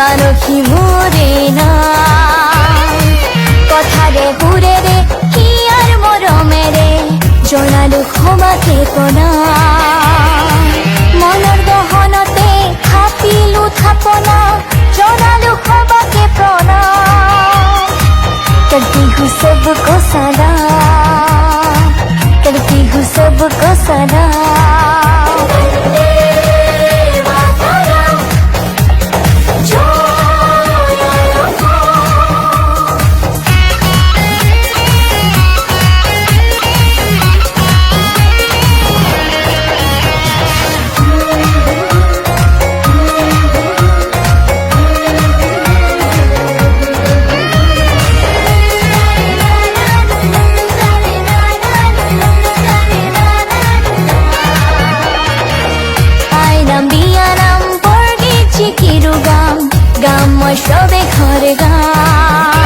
আনখি মোরে না কথারে সুৰেৰে হিয়াৰ মৰমেৰে জনালো ক্ষমাতে কনা মনৰ গহনতে খাপিলো থাপনা জনালো ক্ষমাকে প্ৰণাম करती हूँ सबको सलाम करती हूँ सबको सलाम গাম মই সবে ঘরে গাম